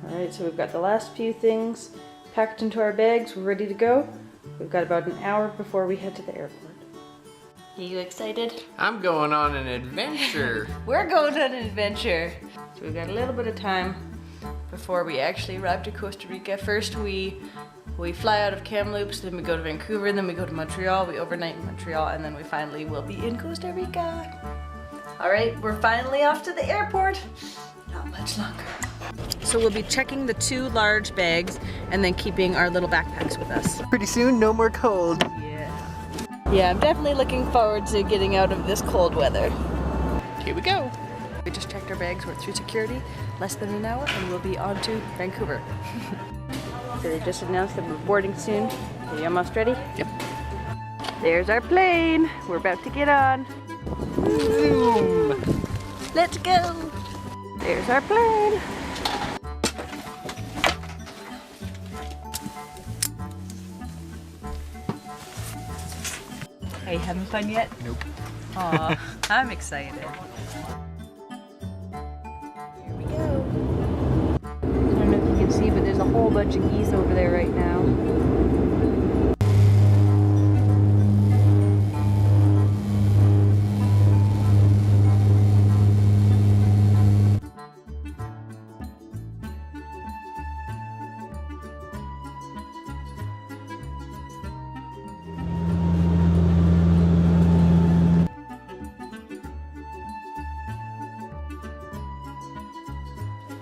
Alright, so we've got the last few things packed into our bags. We're ready to go. We've got about an hour before we head to the airport. Are you excited? I'm going on an adventure. We're going on an adventure. So we've got a little bit of time before we actually arrive to Costa Rica. First we fly out of Kamloops, then we go to Vancouver, then we go to Montreal, we overnight in Montreal, and then we finally will be in Costa Rica. Alright, we're finally off to the airport. Not much longer. So we'll be checking the 2 large bags and then keeping our little backpacks with us. Pretty soon, no more cold. Yeah, I'm definitely looking forward to getting out of this cold weather. Here we go. We just checked our bags, we're through security, less than an hour, and we'll be on to Vancouver. So they just announced that we're boarding soon. Are you almost ready? Yep. There's our plane. We're about to get on. Zoom. Let's go. There's our plane. Are you having fun yet? Nope. Aw, I'm excited. Here we go. I don't know if you can see, but there's a whole bunch of geese over there right now.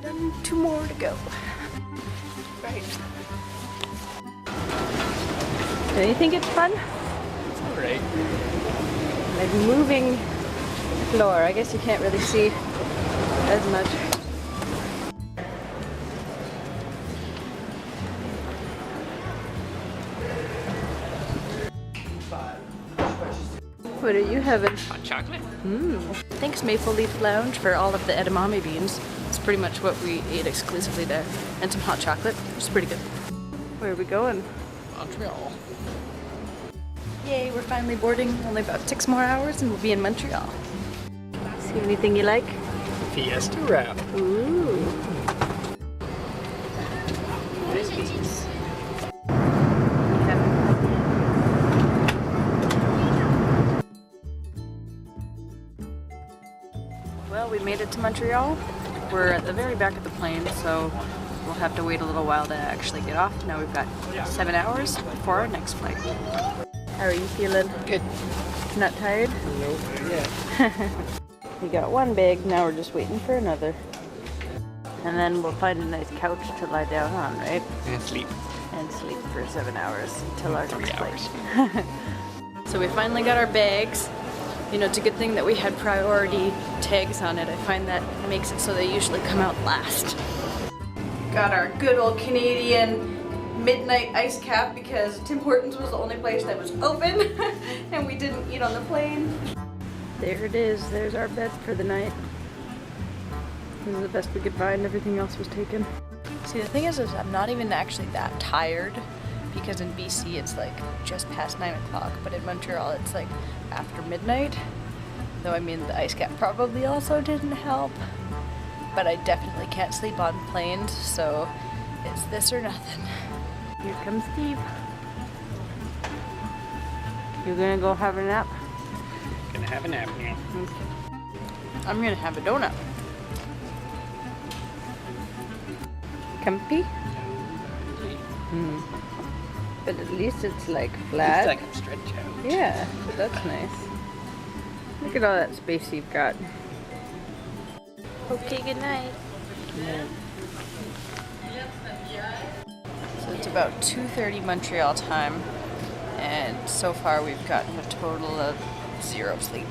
Done 2 more to go. Right. Do you think it's fun? It's alright. Like moving floor. I guess you can't really see as much. What are you having? Hot chocolate? Thanks Maple Leaf Lounge for all of the edamame beans. It's pretty much what we ate exclusively there. And some hot chocolate, which is pretty good. Where are we going? Montreal. Yay, we're finally boarding. Only about 6 more hours and we'll be in Montreal. See anything you like? Fiesta wrap. Ooh. What is this? Well, we made it to Montreal. We're at the very back of the plane, so we'll have to wait a little while to actually get off. Now we've got 7 hours before our next flight. How are you feeling? Good. Not tired? Nope. Yeah. We got 1 bag, now we're just waiting for another. And then we'll find a nice couch to lie down on, right? And sleep. And sleep for 7 hours until our 3 next hours. flight. So we finally got our bags. You know, it's a good thing that we had priority tags on it. I find that makes it so they usually come out last. Got our good old Canadian midnight ice cap because Tim Hortons was the only place that was open and we didn't eat on the plane. There it is. There's our bed for the night. This is the best we could find. Everything else was taken. See, the thing is I'm not even actually that tired because in BC it's like just past 9 o'clock, but in Montreal it's like after midnight. Though I mean the ice cap probably also didn't help. But I definitely can't sleep on planes, so it's this or nothing. Here comes Steve. You gonna go have a nap? Gonna have a nap now. Okay. I'm gonna have a donut. Comfy? But at least it's like flat. It's like a stretch out. Yeah, but that's nice. Look at all that space you've got. Okay, good night. So it's about 2:30 Montreal time, and so far we've gotten a total of 0 sleep.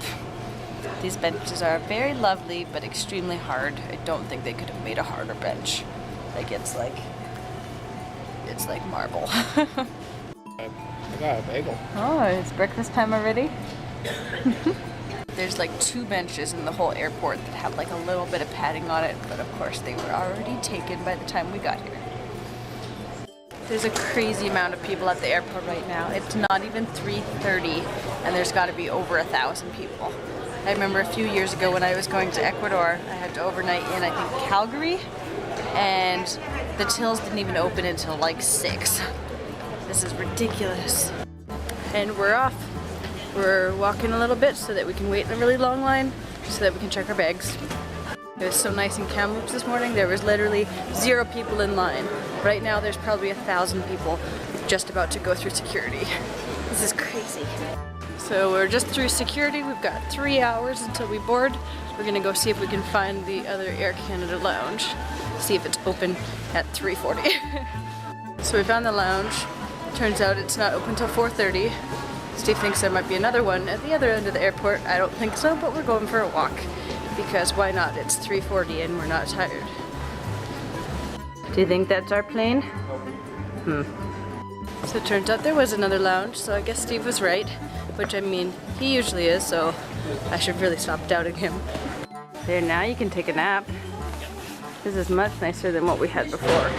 These benches are very lovely, but extremely hard. I don't think they could have made a harder bench. Like it's like marble. I got a bagel. Oh, it's breakfast time already? There's like 2 benches in the whole airport that have like a little bit of padding on it, but of course they were already taken by the time we got here. There's a crazy amount of people at the airport right now. It's not even 3:30 and there's got to be over 1,000 people. I remember a few years ago when I was going to Ecuador, I had to overnight in, I think, Calgary, and the tills didn't even open until like 6. This is ridiculous. And we're off. We're walking a little bit so that we can wait in a really long line so that we can check our bags. It was so nice in Kamloops this morning. There was literally 0 people in line. Right now there's probably 1,000 people just about to go through security. This is crazy. So we're just through security. We've got 3 hours until we board. We're gonna go see if we can find the other Air Canada lounge. See if it's open at 3:40. So we found the lounge. Turns out it's not open till 4:30. Steve thinks there might be another one at the other end of the airport. I don't think so, but we're going for a walk. Because why not? It's 3:40 and we're not tired. Do you think that's our plane? So it turns out there was another lounge, so I guess Steve was right. Which, I mean, he usually is, so I should really stop doubting him. There, now you can take a nap. This is much nicer than what we had before.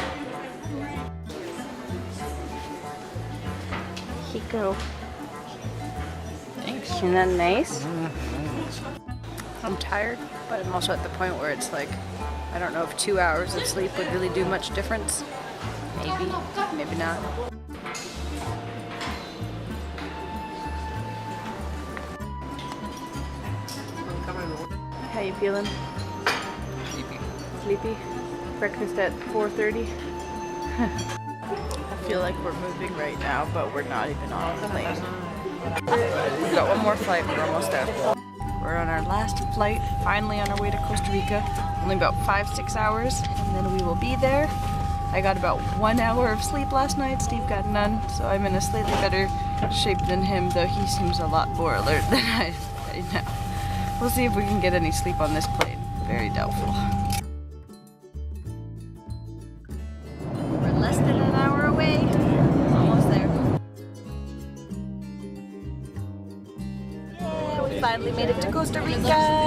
Chico. Thanks. Isn't that nice? I'm tired, but I'm also at the point where it's like, I don't know if 2 hours of sleep would really do much difference. Maybe, maybe not. How you feeling? Sleepy. Sleepy? Breakfast at 4:30? I feel like we're moving right now, but we're not even on the plane. We've got one more flight, we're almost there. We're on our last flight, finally on our way to Costa Rica. Only about 5-6 hours, and then we will be there. I got about 1 hour of sleep last night, Steve got none, so I'm in a slightly better shape than him, though he seems a lot more alert than I am right now. We'll see if we can get any sleep on this plane. Very doubtful. We're less than an hour away. Almost there. Yeah, we finally made it to Costa Rica.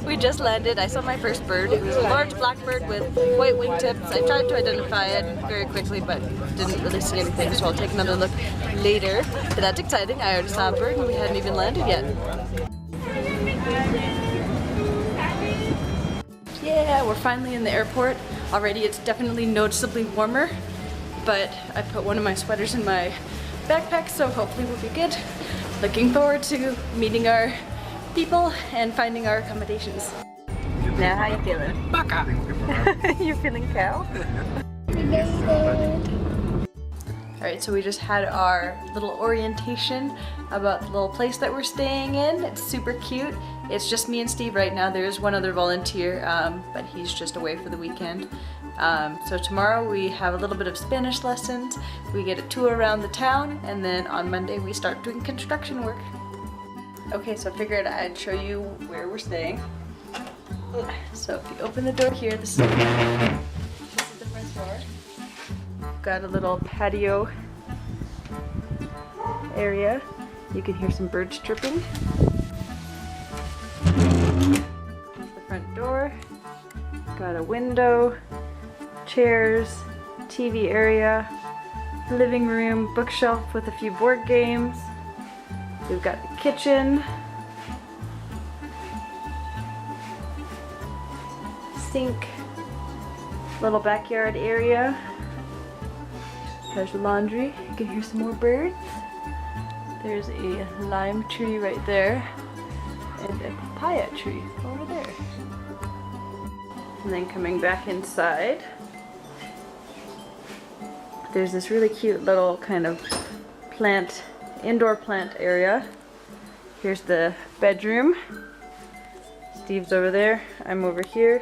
We just landed. I saw my first bird. It was a large blackbird with white wingtips. I tried to identify it very quickly, but didn't really see anything, so I'll take another look later. But that's exciting. I already saw a bird and we hadn't even landed yet. Yeah, we're finally in the airport. Already it's definitely noticeably warmer, but I put one of my sweaters in my backpack, so hopefully we'll be good. Looking forward to meeting our people and finding our accommodations. Now, how you feeling? Baka. You're feeling cow? Alright, so we just had our little orientation about the little place that we're staying in. It's super cute. It's just me and Steve right now. There is one other volunteer, but he's just away for the weekend. So tomorrow we have a little bit of Spanish lessons. We get a tour around the town, and then on Monday we start doing construction work. Okay, so I figured I'd show you where we're staying. So if you open the door here, this is the front door. Got a little patio area. You can hear some birds chirping. The front door. Got a window, chairs, TV area, living room, bookshelf with a few board games. We've got the kitchen, sink, little backyard area. There's laundry. You can hear some more birds. There's a lime tree right there and a papaya tree over there. And then coming back inside, there's this really cute little kind of plant, indoor plant area. Here's the bedroom. Steve's over there. I'm over here.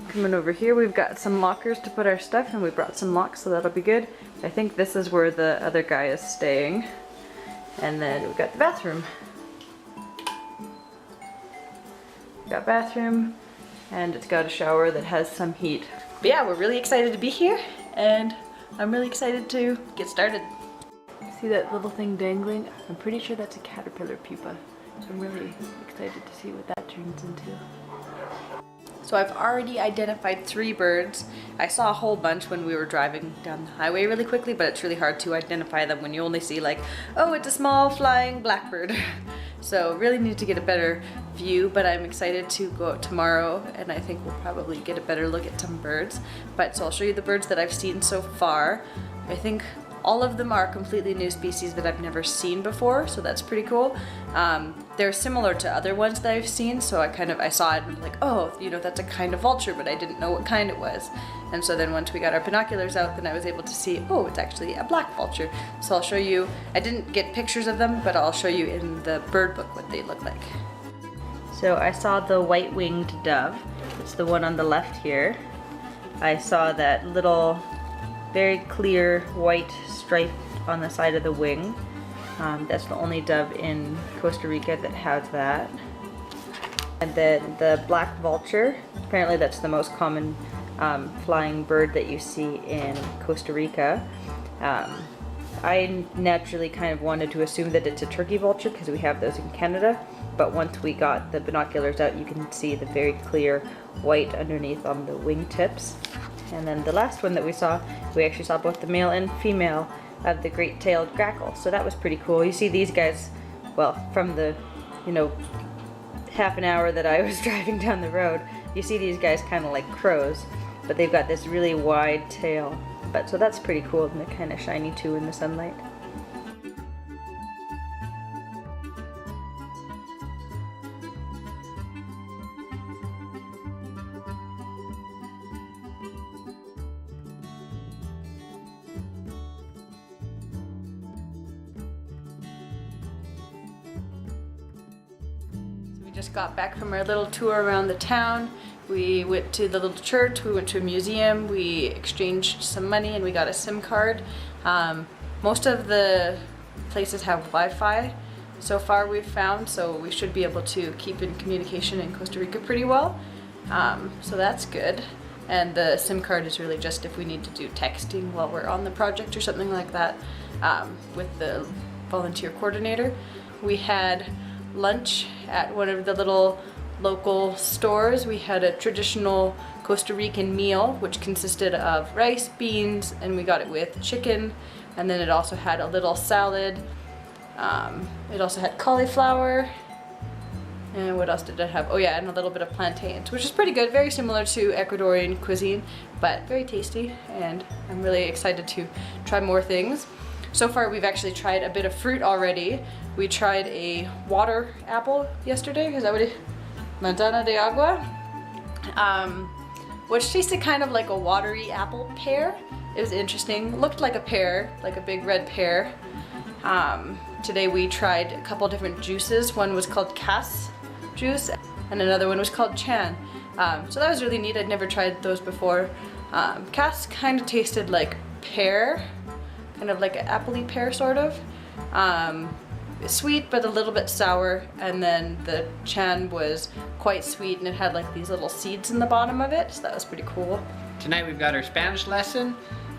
Coming over here, we've got some lockers to put our stuff, and we brought some locks, so that'll be good. I think this is where the other guy is staying. And then we've got the bathroom. Got bathroom, and it's got a shower that has some heat. But yeah, we're really excited to be here, and I'm really excited to get started. See that little thing dangling? I'm pretty sure that's a caterpillar pupa. So I'm really excited to see what that turns into. So I've already identified 3 birds. I saw a whole bunch when we were driving down the highway really quickly, but it's really hard to identify them when you only see like, oh, it's a small flying blackbird. So really need to get a better view, but I'm excited to go out tomorrow and I think we'll probably get a better look at some birds. But so I'll show you the birds that I've seen so far. I think all of them are completely new species that I've never seen before, so that's pretty cool. They're similar to other ones that I've seen, so I saw it and was like, oh, you know, that's a kind of vulture, but I didn't know what kind it was. And so then once we got our binoculars out, then I was able to see, oh, it's actually a black vulture. So I'll show you, I didn't get pictures of them, but I'll show you in the bird book what they look like. So I saw the white-winged dove. It's the one on the left here. I saw that little very clear white stripe on the side of the wing. That's the only dove in Costa Rica that has that. And then the black vulture, apparently that's the most common flying bird that you see in Costa Rica. I naturally kind of wanted to assume that it's a turkey vulture because we have those in Canada, but once we got the binoculars out, you can see the very clear white underneath on the wingtips. And then the last one that we actually saw both the male and female of the great-tailed grackle. So that was pretty cool. You see these guys, well, from the, you know, half an hour that I was driving down the road, you see these guys kind of like crows, but they've got this really wide tail. But so that's pretty cool, and they're kind of shiny too in the sunlight. Just got back from our little tour around the town. We went to the little church, we went to a museum, we exchanged some money, and we got a SIM card. Most of the places have Wi-Fi so far we've found, so we should be able to keep in communication in Costa Rica pretty well. So that's good. And the SIM card is really just if we need to do texting while we're on the project or something like that with the volunteer coordinator. We had lunch at one of the little local stores. We had a traditional Costa Rican meal which consisted of rice, beans, and we got it with chicken, and then it also had a little salad. It also had cauliflower, and what else did it have? Oh yeah, and a little bit of plantains, which is pretty good, very similar to Ecuadorian cuisine, but very tasty, and I'm really excited to try more things. So far we've actually tried a bit of fruit already. We tried a water apple yesterday, is that what it is? Manzana de agua, which tasted kind of like a watery apple pear. It was interesting, looked like a pear, like a big red pear. Today we tried a couple different juices. One was called Cas juice and another one was called Chan. So that was really neat, I'd never tried those before. Cas kind of tasted like pear, kind of like an appley pear sort of. Sweet but a little bit sour, and then the Chan was quite sweet and it had like these little seeds in the bottom of it, so that was pretty cool. Tonight we've got our Spanish lesson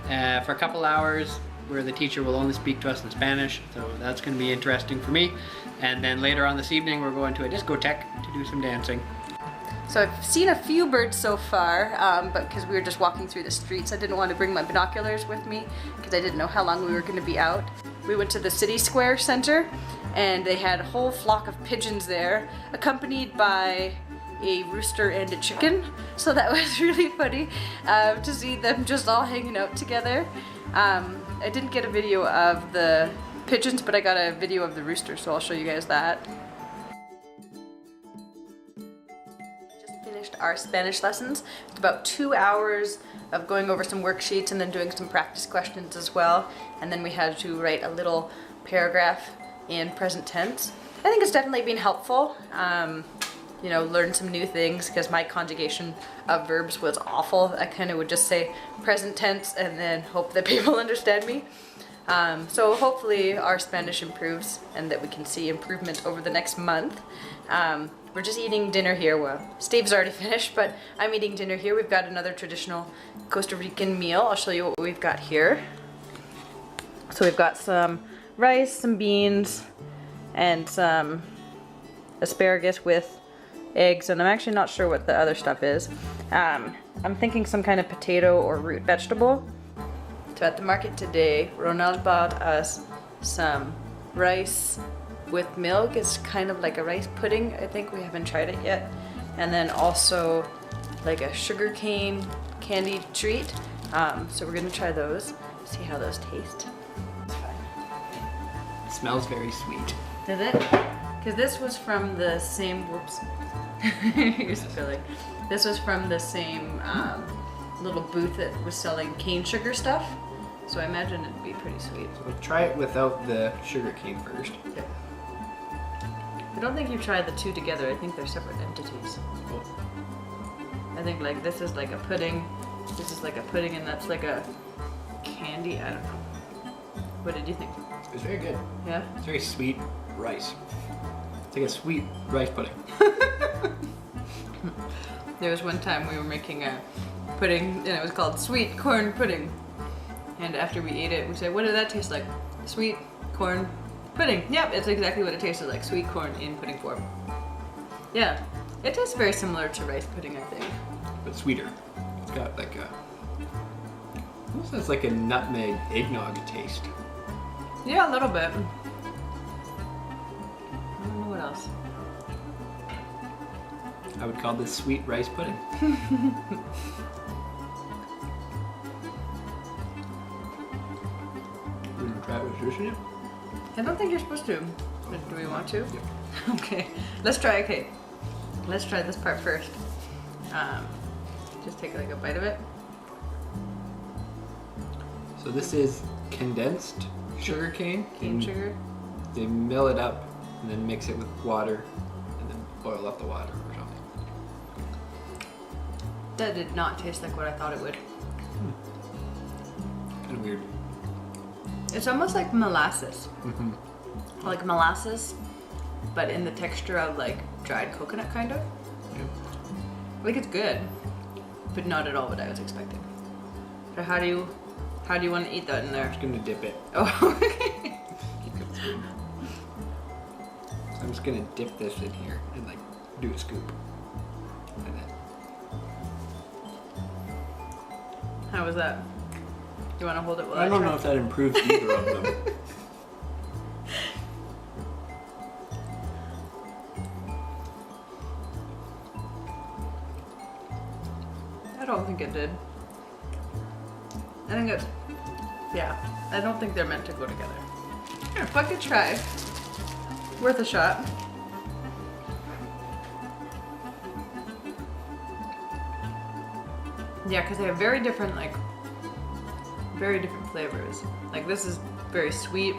for a couple hours where the teacher will only speak to us in Spanish, so that's going to be interesting for me. And then later on this evening we're going to a discotheque to do some dancing. So I've seen a few birds so far, but because we were just walking through the streets, I didn't want to bring my binoculars with me because I didn't know how long we were going to be out. We went to the city square center and they had a whole flock of pigeons there, accompanied by a rooster and a chicken. So that was really funny to see them just all hanging out together. I didn't get a video of the pigeons, but I got a video of the rooster, so I'll show you guys that. Just finished our Spanish lessons. It's about 2 hours of going over some worksheets and then doing some practice questions as well. And then we had to write a little paragraph in present tense. I think it's definitely been helpful. You know, learn some new things because my conjugation of verbs was awful. I kind of would just say present tense and then hope that people understand me. So hopefully our Spanish improves and that we can see improvement over the next month. We're just eating dinner here. Well, Steve's already finished, but I'm eating dinner here. We've got another traditional Costa Rican meal. I'll show you what we've got here. So we've got some rice, some beans, and some asparagus with eggs, and I'm actually not sure what the other stuff is. I'm thinking some kind of potato or root vegetable. So at the market today, Ronald bought us some rice, with milk. It's kind of like a rice pudding. I think we haven't tried it yet. And then also like a sugarcane candy treat. So we're gonna try those, see how those taste. It's fine. It smells very sweet. Does it? Because this was from the same, whoops. You're spilling. This was from the same little booth that was selling cane sugar stuff. So I imagine it'd be pretty sweet. We'll try it without the sugar cane first. Yeah. I don't think you tried the two together. I think they're separate entities. Oh. I think like this is like a pudding, this is like a pudding, and that's like a candy. I don't know. What did you think? It's very good. Yeah? It's very sweet rice. It's like a sweet rice pudding. There was one time we were making a pudding and it was called sweet corn pudding. And after we ate it, we said, what did that taste like? Sweet corn pudding. Yep, it's exactly what it tasted like. Sweet corn in pudding form. Yeah, it tastes very similar to rice pudding, I think. But sweeter. It's got like a, almost has like a nutmeg eggnog taste. Yeah, a little bit. I don't know what else. I would call this sweet rice pudding. You want to try it with sushi dip? I don't think you're supposed to. Do we want to? Yeah. Okay, let's try. Okay, let's try this part first. Just take like a bite of it. So this is condensed sugar cane. Cane sugar. They mill it up and then mix it with water and then boil up the water or something. That did not taste like what I thought it would. Kind of weird. It's almost like molasses. Mm-hmm. Like molasses, but in the texture of like dried coconut kind of. Yeah. Like it's good, but not at all what I was expecting. So how do you want to eat that in there? I'm just gonna dip it. Oh, okay. So I'm just gonna dip this in here and like do a scoop. And then How was that? You want to hold it while I don't try? know if that improves either of them. I don't think it did. I think it's, yeah, I don't think they're meant to go together. Here, fuck it, try. Worth a shot. Yeah, because they have very different flavors. Like this is very sweet.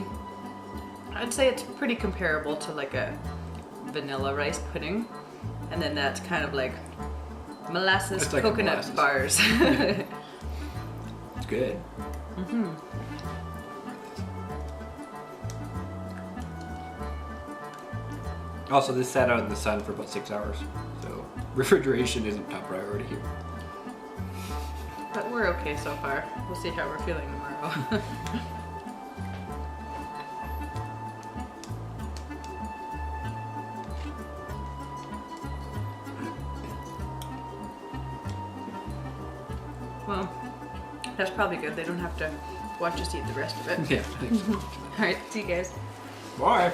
I'd say it's pretty comparable to like a vanilla rice pudding. And then that's kind of like molasses It's like coconut molasses. bars. It's good. Mm-hmm. Also, this sat out in the sun for about 6 hours, so refrigeration isn't top priority here. But we're okay so far. We'll see how we're feeling tomorrow. Well, that's probably good. They don't have to watch us eat the rest of it. Yeah, thanks. Alright, see you guys. Bye.